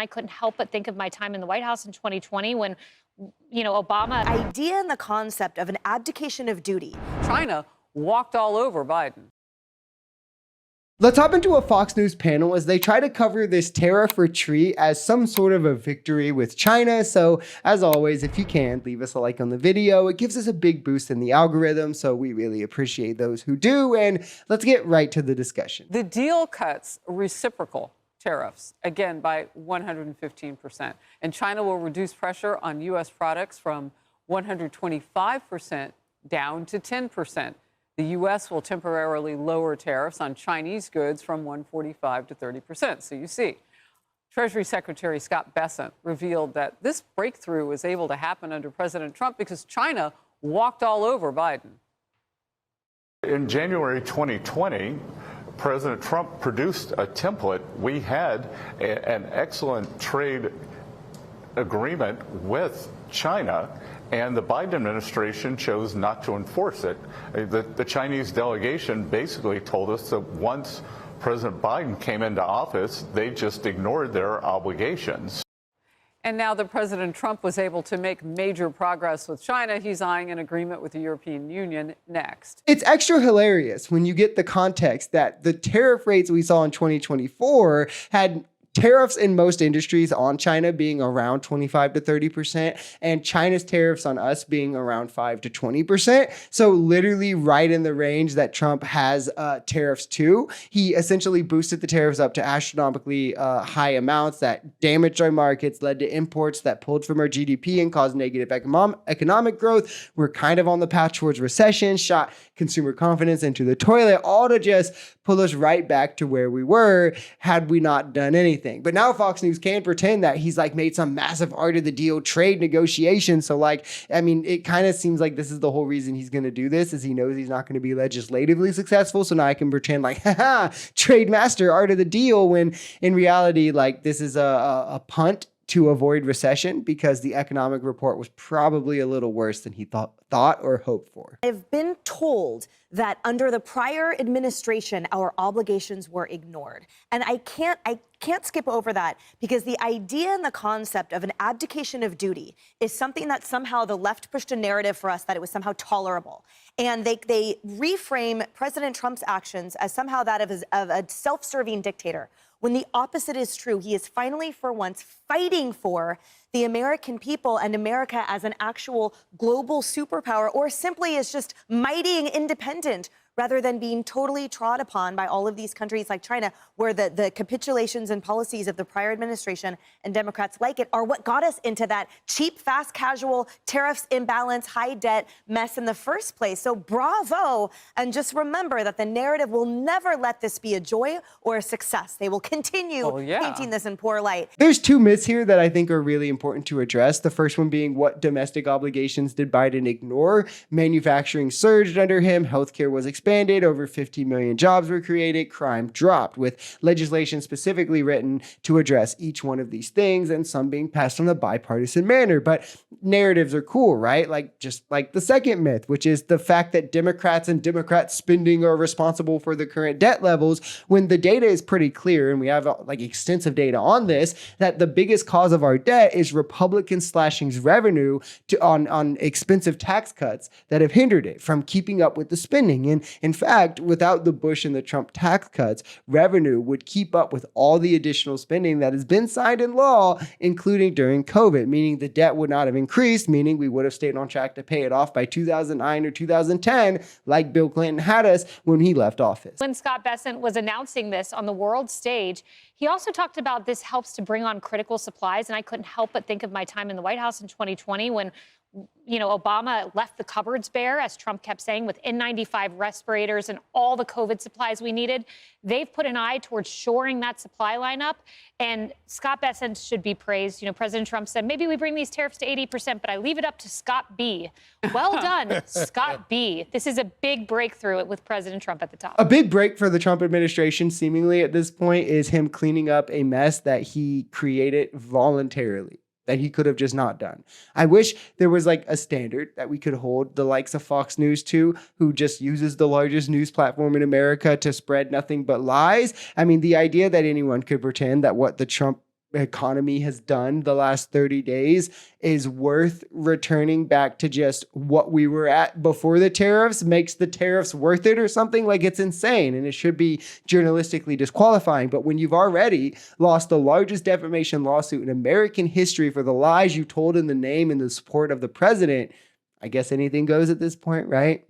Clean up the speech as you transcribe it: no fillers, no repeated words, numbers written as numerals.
I couldn't help but think of my time in the White House in 2020 when, Obama. Idea and the concept of an abdication of duty. China walked all over Biden. Let's hop into a Fox News panel as they try to cover this tariff retreat as some sort of a victory with China. So as always, if you can, leave us a like on the video. It gives us a big boost in the algorithm, so we really appreciate those who do. And let's get right to the discussion. The deal cuts reciprocal tariffs, again, by 115%. And China will reduce pressure on U.S. products from 125% down to 10%. The U.S. will temporarily lower tariffs on Chinese goods from 145 to 30%. So you see, Treasury Secretary Scott Bessent revealed that this breakthrough was able to happen under President Trump because China walked all over Biden. In January 2020, President Trump produced a template. We had an excellent trade agreement with China, and the Biden administration chose not to enforce it. The Chinese delegation basically told us that once President Biden came into office, they just ignored their obligations. And now that President Trump was able to make major progress with China, he's eyeing an agreement with the European Union next. It's extra hilarious when you get the context that the tariff rates we saw in 2024 had tariffs in most industries on China being around 25 to 30%, and China's tariffs on us being around 5 to 20%. So literally right in the range that Trump has tariffs to. He essentially boosted the tariffs up to astronomically high amounts that damaged our markets, led to imports that pulled from our GDP and caused negative economic growth. We're kind of on the path towards recession, shot consumer confidence into the toilet, all to just pull us right back to where we were had we not done anything. But now Fox News can pretend that he's like made some massive art of the deal trade negotiation. So it kind of seems like this is the whole reason he's going to do this, is he knows he's not going to be legislatively successful. So now I can pretend like, haha, trade master, art of the deal, when in reality, this is a punt to avoid recession, because the economic report was probably a little worse than he thought or hoped for. I've been told that under the prior administration, our obligations were ignored. And I can't skip over that, because the idea and the concept of an abdication of duty is something that somehow the left pushed a narrative for us that it was somehow tolerable. And they reframe President Trump's actions as somehow that of a self-serving dictator, when the opposite is true. He is finally, for once, fighting for the American people and America as an actual global superpower, or simply as just mighty and independent, rather than being totally trod upon by all of these countries like China, where the capitulations and policies of the prior administration and Democrats like it are what got us into that cheap, fast, casual, tariffs imbalance, high debt mess in the first place. So bravo. And just remember that the narrative will never let this be a joy or a success. They will continue painting this in poor light. There's two myths here that I think are really important to address. The first one being, what domestic obligations did Biden ignore? Manufacturing surged under him. Healthcare was expanded. Over 50 million jobs were created. Crime dropped, with legislation specifically written to address each one of these things, and some being passed in a bipartisan manner. But narratives are cool, right? Just like the second myth, which is the fact that Democrats and Democrat spending are responsible for the current debt levels, when the data is pretty clear, and we have extensive data on this, that the biggest cause of our debt is Republicans slashing revenue on expensive tax cuts that have hindered it from keeping up with the spending. And in fact, without the Bush and the Trump tax cuts, revenue would keep up with all the additional spending that has been signed in law, including during COVID, meaning the debt would not have increased, meaning we would have stayed on track to pay it off by 2009 or 2010, like Bill Clinton had us when he left office. When Scott Bessent was announcing this on the world stage, he also talked about this helps to bring on critical supplies. And I couldn't help but think of my time in the White House in 2020 when Obama left the cupboards bare, as Trump kept saying, with N95 respirators and all the COVID supplies we needed. They've put an eye towards shoring that supply line up. And Scott Bessent should be praised. President Trump said, maybe we bring these tariffs to 80%, but I leave it up to Scott B. Well done, Scott B. This is a big breakthrough with President Trump at the top. A big break for the Trump administration, seemingly at this point, is him cleaning up a mess that he created voluntarily, that he could have just not done. I wish there was a standard that we could hold the likes of Fox News to, who just uses the largest news platform in America to spread nothing but lies. I mean, the idea that anyone could pretend that what the Trump economy has done the last 30 days is worth returning back to just what we were at before the tariffs makes the tariffs worth it or something. Like, it's insane and it should be journalistically disqualifying. But when you've already lost the largest defamation lawsuit in American history for the lies you told in the name and the support of the president, I guess anything goes at this point, right?